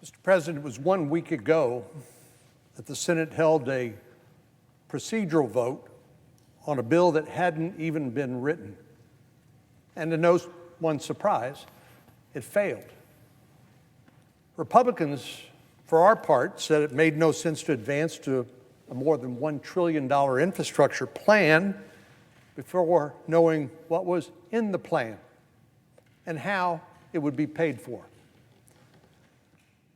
Mr. President, it was 1 week ago that the Senate held a procedural vote on a bill that hadn't even been written. And to no one's surprise, it failed. Republicans, for our part, said it made no sense to advance to a more than $1 trillion infrastructure plan before knowing what was in the plan and how it would be paid for.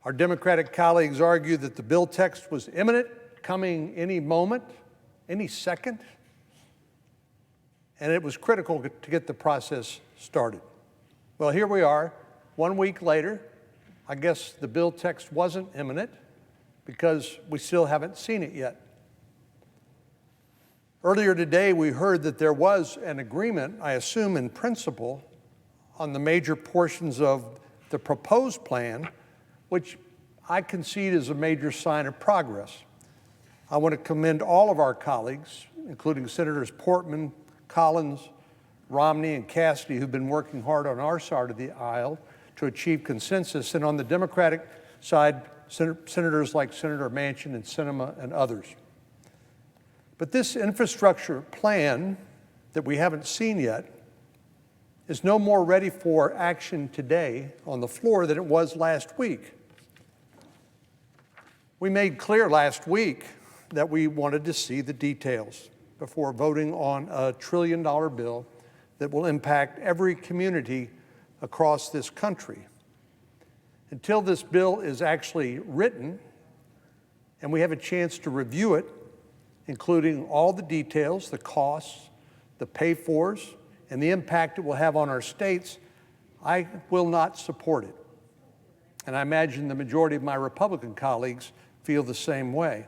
Our Democratic colleagues argued that the bill text was imminent, coming any moment, any second, and it was critical to get the process started. Well, here we are, 1 week later. I guess the bill text wasn't imminent because we still haven't seen it yet. Earlier today, we heard that there was an agreement, I assume in principle, on the major portions of the proposed plan, which I concede is a major sign of progress. I want to commend all of our colleagues, including Senators Portman, Collins, Romney, and Cassidy, who've been working hard on our side of the aisle to achieve consensus, and on the Democratic side, senators like Senator Manchin and Sinema and others. But this infrastructure plan that we haven't seen yet is no more ready for action today on the floor than it was last week. We made clear last week that we wanted to see the details before voting on a $1 trillion bill that will impact every community across this country. Until this bill is actually written and we have a chance to review it, including all the details, the costs, the pay-fors, and the impact it will have on our states, I will not support it. And I imagine the majority of my Republican colleagues feel the same way.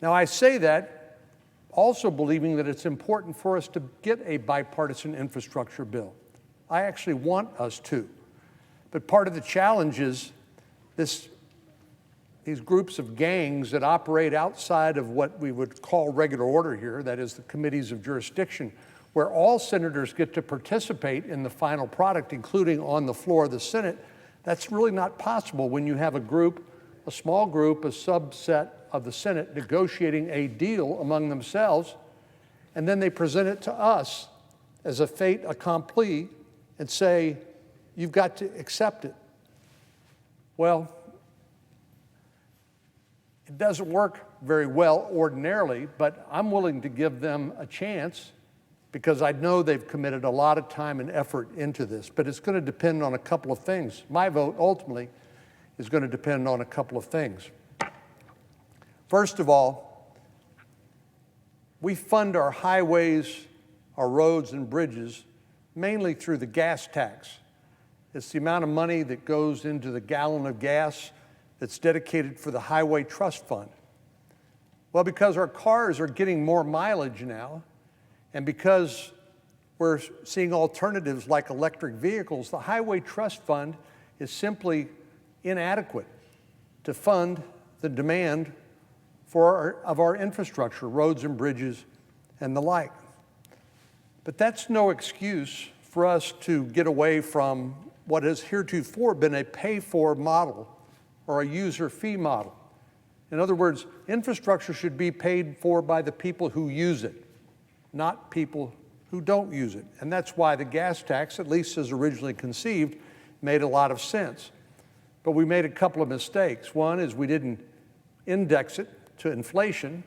Now, I say that also believing that it's important for us to get a bipartisan infrastructure bill. I actually want us to. But part of the challenge is these groups of gangs that operate outside of what we would call regular order here, that is the committees of jurisdiction, where all senators get to participate in the final product, including on the floor of the Senate. That's really not possible when you have a small group, a subset of the Senate negotiating a deal among themselves, and then they present it to us as a fait accompli and say, you've got to accept it. Well, it doesn't work very well ordinarily, but I'm willing to give them a chance because I know they've committed a lot of time and effort into this, but it's going to depend on a couple of things. My vote ultimately is going to depend on a couple of things. First of all, we fund our highways, our roads and bridges mainly through the gas tax. It's the amount of money that goes into the gallon of gas that's dedicated for the Highway Trust Fund. Well, because our cars are getting more mileage now, and because we're seeing alternatives like electric vehicles, the Highway Trust Fund is simply inadequate to fund the demand of our infrastructure, roads and bridges and the like. But that's no excuse for us to get away from what has heretofore been a pay-for model or a user fee model. In other words, infrastructure should be paid for by the people who use it, not people who don't use it. And that's why the gas tax, at least as originally conceived, made a lot of sense. But we made a couple of mistakes. One is we didn't index it to inflation.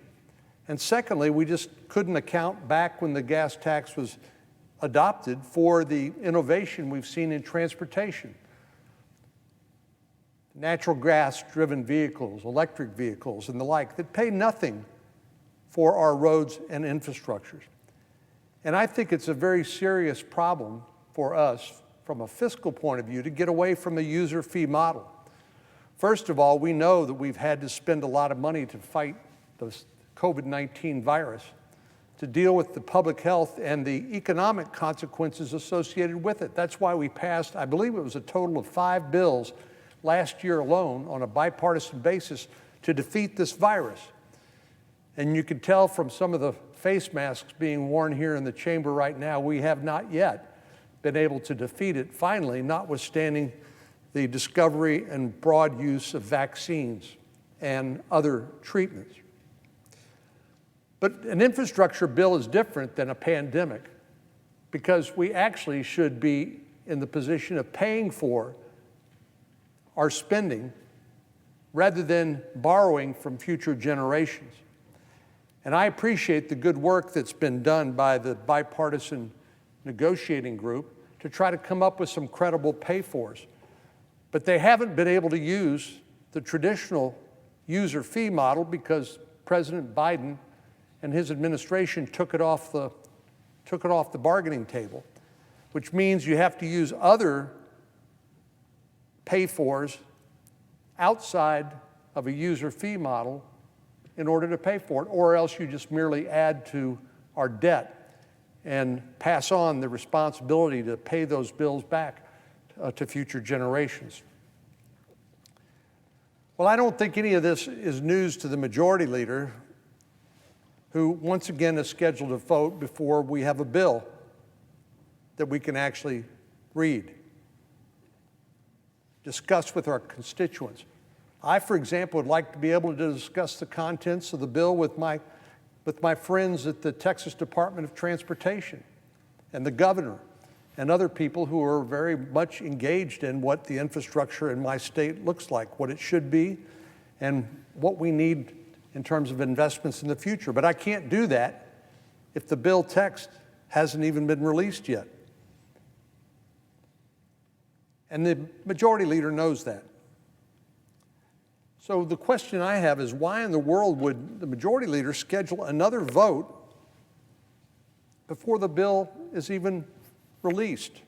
And secondly, we just couldn't account back when the gas tax was adopted for the innovation we've seen in transportation. Natural gas-driven vehicles, electric vehicles, and the like that pay nothing for our roads and infrastructures. And I think it's a very serious problem for us from a fiscal point of view to get away from a user fee model. First of all, we know that we've had to spend a lot of money to fight the COVID-19 virus, to deal with the public health and the economic consequences associated with it. That's why we passed, I believe it was a total of 5 bills last year alone on a bipartisan basis to defeat this virus. And you can tell from some of the face masks being worn here in the chamber right now, we have not yet been able to defeat it, finally, notwithstanding the discovery and broad use of vaccines and other treatments. But an infrastructure bill is different than a pandemic because we actually should be in the position of paying for our spending rather than borrowing from future generations. And I appreciate the good work that's been done by the bipartisan negotiating group to try to come up with some credible pay-fors. But they haven't been able to use the traditional user fee model because President Biden and his administration took it off the bargaining table, which means you have to use other pay-fors outside of a user fee model in order to pay for it, or else you just merely add to our debt and pass on the responsibility to pay those bills back to future generations. Well, I don't think any of this is news to the majority leader, who once again is scheduled to vote before we have a bill that we can actually read, discuss with our constituents. I, for example, would like to be able to discuss the contents of the bill with my friends at the Texas Department of Transportation and the governor and other people who are very much engaged in what the infrastructure in my state looks like, what it should be, and what we need in terms of investments in the future. But I can't do that if the bill text hasn't even been released yet. And the majority leader knows that. So the question I have is, why in the world would the majority leader schedule another vote before the bill is even released,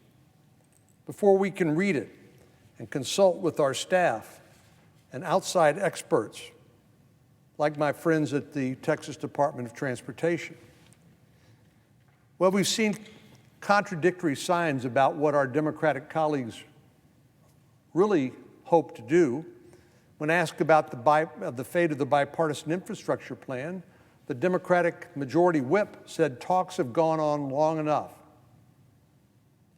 before we can read it and consult with our staff and outside experts, like my friends at the Texas Department of Transportation? Well, we've seen contradictory signs about what our Democratic colleagues really hope to do. When asked about the fate of the bipartisan infrastructure plan, the Democratic majority whip said talks have gone on long enough,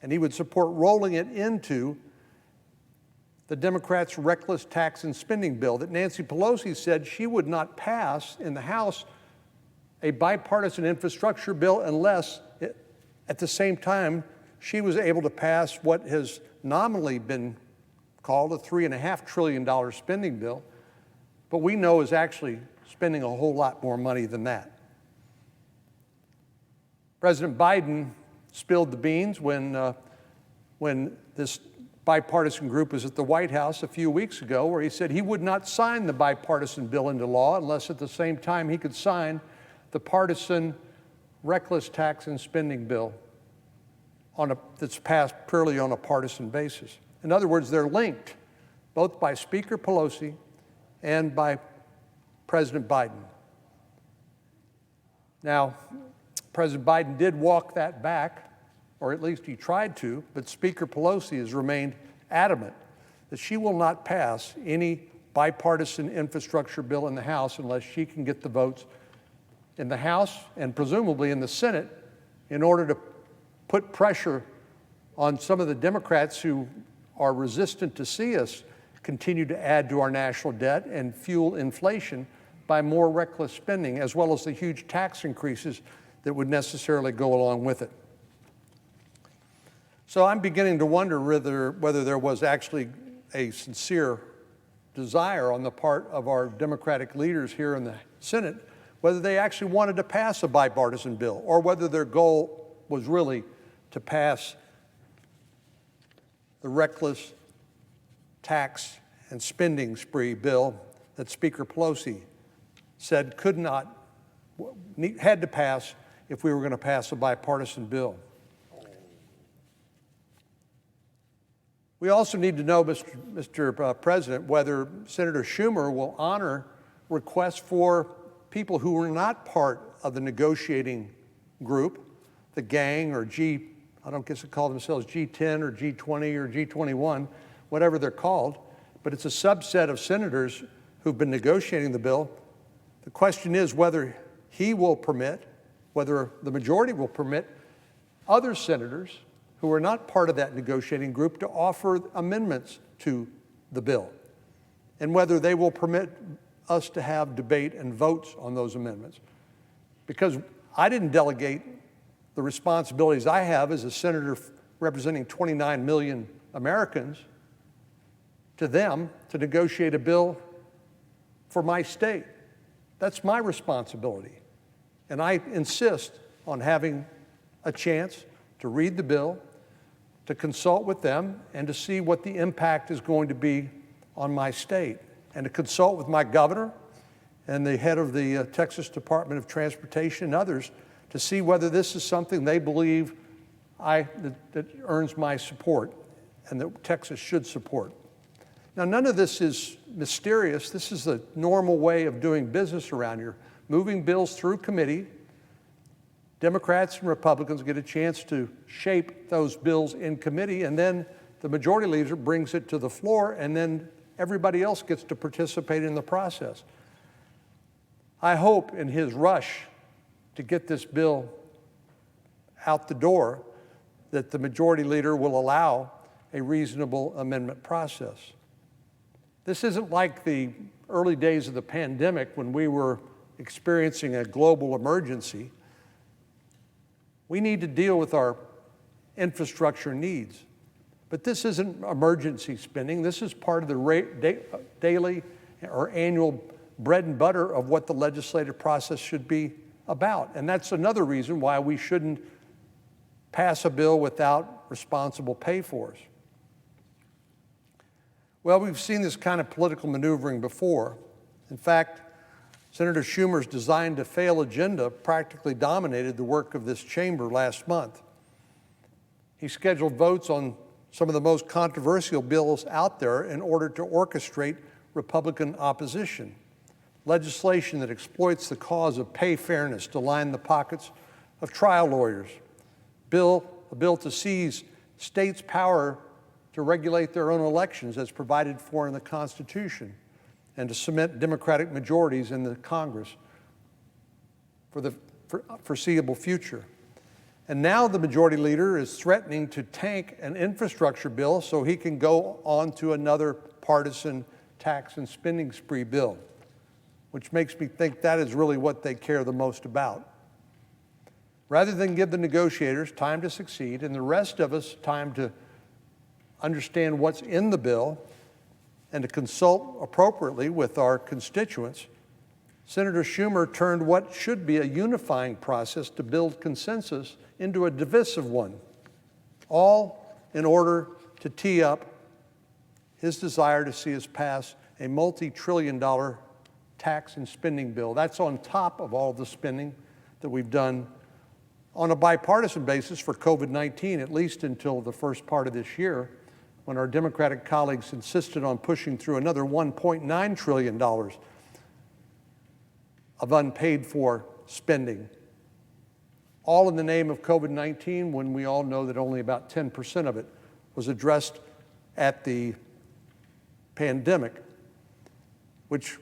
and he would support rolling it into the Democrats' reckless tax and spending bill that Nancy Pelosi said she would not pass in the House a bipartisan infrastructure bill unless, at the same time, she was able to pass what has nominally been called a $3.5 trillion spending bill, but we know is actually spending a whole lot more money than that. President Biden spilled the beans when this bipartisan group was at the White House a few weeks ago, where he said he would not sign the bipartisan bill into law unless at the same time he could sign the partisan reckless tax and spending bill that's passed purely on a partisan basis. In other words, they're linked, both by Speaker Pelosi and by President Biden. Now, President Biden did walk that back, or at least he tried to, but Speaker Pelosi has remained adamant that she will not pass any bipartisan infrastructure bill in the House unless she can get the votes in the House and presumably in the Senate in order to put pressure on some of the Democrats who are resistant to see us continue to add to our national debt and fuel inflation by more reckless spending, as well as the huge tax increases that would necessarily go along with it. So I'm beginning to wonder whether there was actually a sincere desire on the part of our Democratic leaders here in the Senate, whether they actually wanted to pass a bipartisan bill, or whether their goal was really to pass the reckless tax and spending spree bill that Speaker Pelosi said had to pass if we were going to pass a bipartisan bill. We also need to know, Mr. President, whether Senator Schumer will honor requests for people who were not part of the negotiating group, the gang or I don't guess they call themselves G10 or G20 or G21, whatever they're called, but it's a subset of senators who've been negotiating the bill. The question is whether whether the majority will permit other senators who are not part of that negotiating group to offer amendments to the bill, and whether they will permit us to have debate and votes on those amendments. Because I didn't delegate the responsibilities I have as a senator representing 29 million Americans to them to negotiate a bill for my state. That's my responsibility. And I insist on having a chance to read the bill, to consult with them, and to see what the impact is going to be on my state, and to consult with my governor and the head of the Texas Department of Transportation and others to see whether this is something they believe that earns my support and that Texas should support. Now, none of this is mysterious. This is the normal way of doing business around here. Moving bills through committee, Democrats and Republicans get a chance to shape those bills in committee, and then the majority leader brings it to the floor, and then everybody else gets to participate in the process. I hope in his rush to get this bill out the door that the majority leader will allow a reasonable amendment process. This isn't like the early days of the pandemic when we were experiencing a global emergency. We need to deal with our infrastructure needs. But this isn't emergency spending. This is part of the daily or annual bread and butter of what the legislative process should be about. And that's another reason why we shouldn't pass a bill without responsible pay-fors. Well, we've seen this kind of political maneuvering before. In fact, Senator Schumer's designed to fail agenda practically dominated the work of this chamber last month. He scheduled votes on some of the most controversial bills out there in order to orchestrate Republican opposition. Legislation that exploits the cause of pay fairness to line the pockets of trial lawyers. A bill to seize states' power to regulate their own elections as provided for in the Constitution, and to cement Democratic majorities in the Congress for the foreseeable future. And now the majority leader is threatening to tank an infrastructure bill so he can go on to another partisan tax and spending spree bill, which makes me think that is really what they care the most about. Rather than give the negotiators time to succeed and the rest of us time to understand what's in the bill and to consult appropriately with our constituents, Senator Schumer turned what should be a unifying process to build consensus into a divisive one, all in order to tee up his desire to see us pass a multi-trillion-dollar tax and spending bill. That's on top of all the spending that we've done on a bipartisan basis for COVID-19, at least until the first part of this year, when our Democratic colleagues insisted on pushing through another $1.9 trillion of unpaid for spending, all in the name of COVID-19, when we all know that only about 10% of it was addressed at the pandemic, which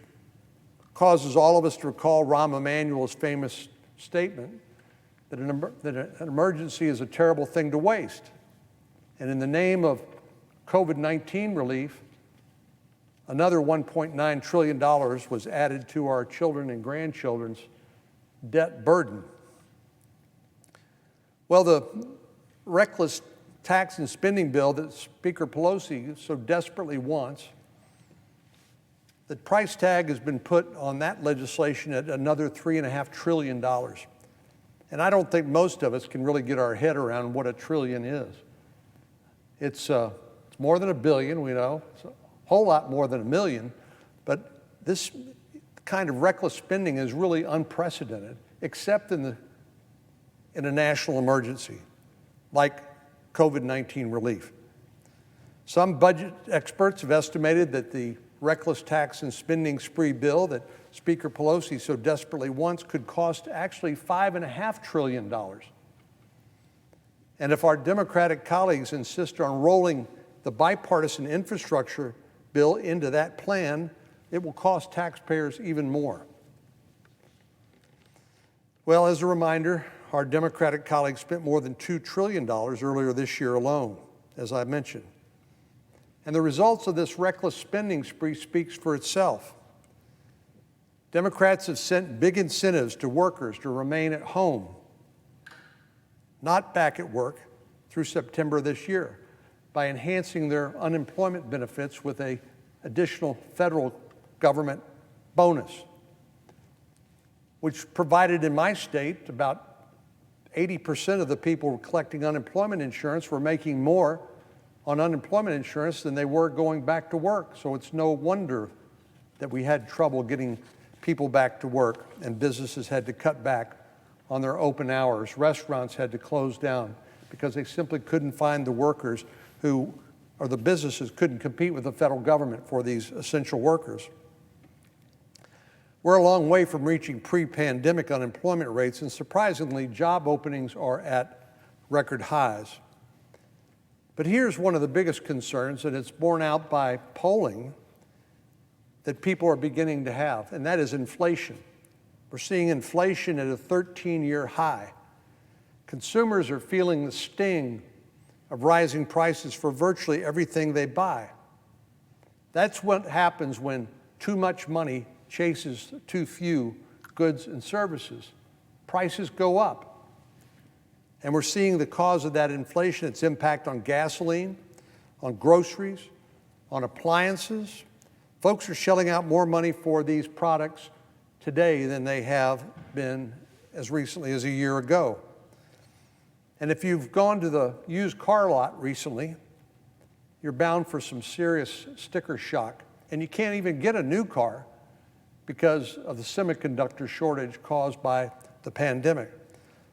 causes all of us to recall Rahm Emanuel's famous statement that an emergency is a terrible thing to waste. And in the name of COVID-19 relief, another $1.9 trillion was added to our children and grandchildren's debt burden. Well, the reckless tax and spending bill that Speaker Pelosi so desperately wants, the price tag has been put on that legislation at another $3.5 trillion. And I don't think most of us can really get our head around what a trillion is. It's more than $1 billion, we know. It's a whole lot more than $1 million. But this kind of reckless spending is really unprecedented, except in a national emergency, like COVID-19 relief. Some budget experts have estimated that the reckless tax and spending spree bill that Speaker Pelosi so desperately wants could cost actually $5.5 trillion. And if our Democratic colleagues insist on rolling the bipartisan infrastructure bill into that plan, it will cost taxpayers even more. Well, as a reminder, our Democratic colleagues spent more than $2 trillion earlier this year alone, as I mentioned. And the results of this reckless spending spree speaks for itself. Democrats have sent big incentives to workers to remain at home, not back at work, through September this year by enhancing their unemployment benefits with an additional federal government bonus, which provided in my state about 80% of the people collecting unemployment insurance were making more on unemployment insurance than they were going back to work. So it's no wonder that we had trouble getting people back to work, and businesses had to cut back on their open hours. Restaurants had to close down because they simply couldn't find the workers or the businesses couldn't compete with the federal government for these essential workers. We're a long way from reaching pre-pandemic unemployment rates, and surprisingly, job openings are at record highs. But here's one of the biggest concerns, and it's borne out by polling that people are beginning to have, and that is inflation. We're seeing inflation at a 13-year high. Consumers are feeling the sting of rising prices for virtually everything they buy. That's what happens when too much money chases too few goods and services. Prices go up. And we're seeing the cause of that inflation, its impact on gasoline, on groceries, on appliances. Folks are shelling out more money for these products today than they have been as recently as a year ago. And if you've gone to the used car lot recently, you're bound for some serious sticker shock. And you can't even get a new car because of the semiconductor shortage caused by the pandemic.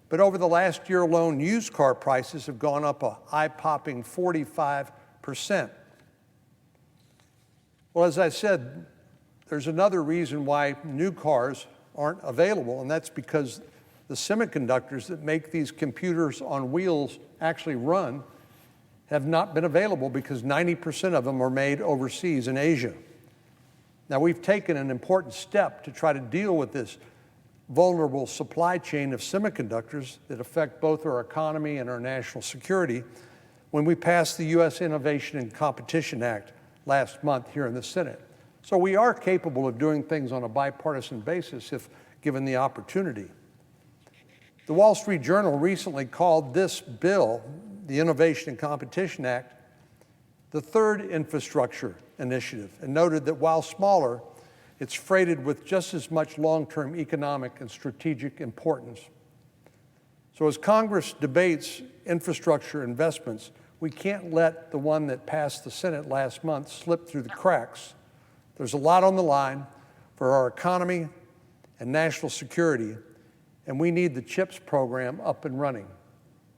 But over the last year alone, used car prices have gone up a eye-popping 45%. Well, as I said, there's another reason why new cars aren't available, and that's because the semiconductors that make these computers on wheels actually run have not been available because 90% of them are made overseas in Asia. Now, we've taken an important step to try to deal with this vulnerable supply chain of semiconductors that affect both our economy and our national security when we passed the U.S. Innovation and Competition Act last month here in the Senate. So we are capable of doing things on a bipartisan basis if given the opportunity. The Wall Street Journal recently called this bill, the Innovation and Competition Act, the third infrastructure initiative, and noted that while smaller, it's freighted with just as much long-term economic and strategic importance. So as Congress debates infrastructure investments, we can't let the one that passed the Senate last month slip through the cracks. There's a lot on the line for our economy and national security, and we need the CHIPS program up and running,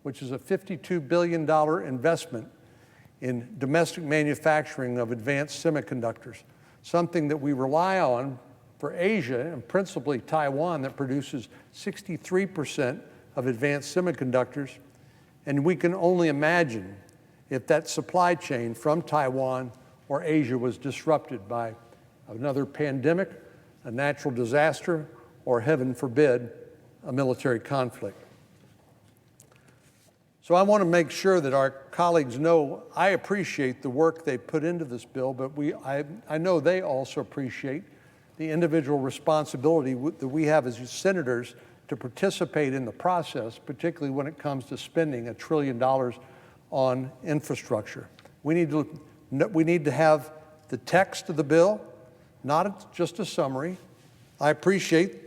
which is a $52 billion investment in domestic manufacturing of advanced semiconductors, something that we rely on for Asia, and principally Taiwan, that produces 63% of advanced semiconductors. And we can only imagine if that supply chain from Taiwan or Asia was disrupted by another pandemic, a natural disaster, or heaven forbid, a military conflict. So I want to make sure that our colleagues know I appreciate the work they put into this bill, but I know they also appreciate the individual responsibility that we have as senators to participate in the process, particularly when it comes to spending $1 trillion on infrastructure. We need to have the text of the bill, not just a summary. I appreciate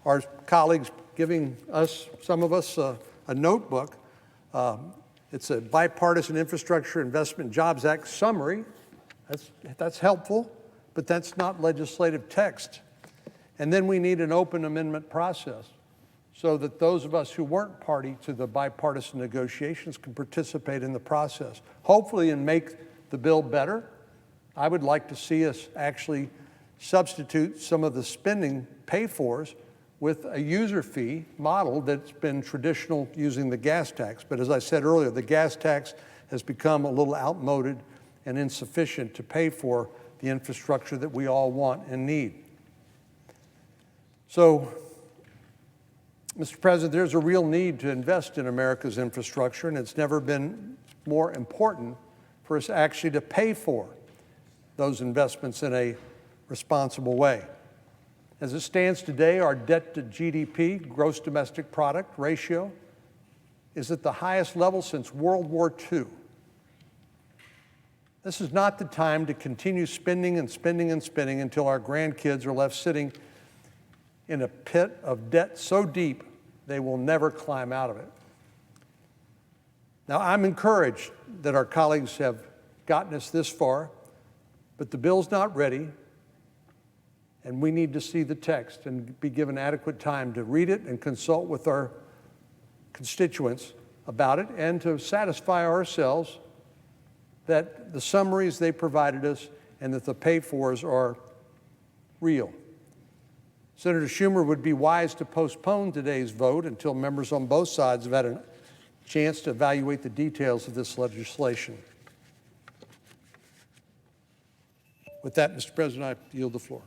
our colleagues giving us, some of us, a notebook. It's a Bipartisan Infrastructure Investment and Jobs Act summary. That's helpful, but that's not legislative text. And then we need an open amendment process so that those of us who weren't party to the bipartisan negotiations can participate in the process, hopefully, and make the bill better. I would like to see us actually substitute some of the spending pay-fors with a user fee model that's been traditional using the gas tax. But as I said earlier, the gas tax has become a little outmoded and insufficient to pay for the infrastructure that we all want and need. So, Mr. President, there's a real need to invest in America's infrastructure, and it's never been more important for us actually to pay for those investments in a responsible way. As it stands today, our debt to GDP, gross domestic product ratio, is at the highest level since World War II. This is not the time to continue spending and spending and spending until our grandkids are left sitting in a pit of debt so deep they will never climb out of it. Now, I'm encouraged that our colleagues have gotten us this far, but the bill's not ready, and we need to see the text and be given adequate time to read it and consult with our constituents about it and to satisfy ourselves that the summaries they provided us and that the pay-fors are real. Senator Schumer would be wise to postpone today's vote until members on both sides have had a chance to evaluate the details of this legislation. With that, Mr. President, I yield the floor.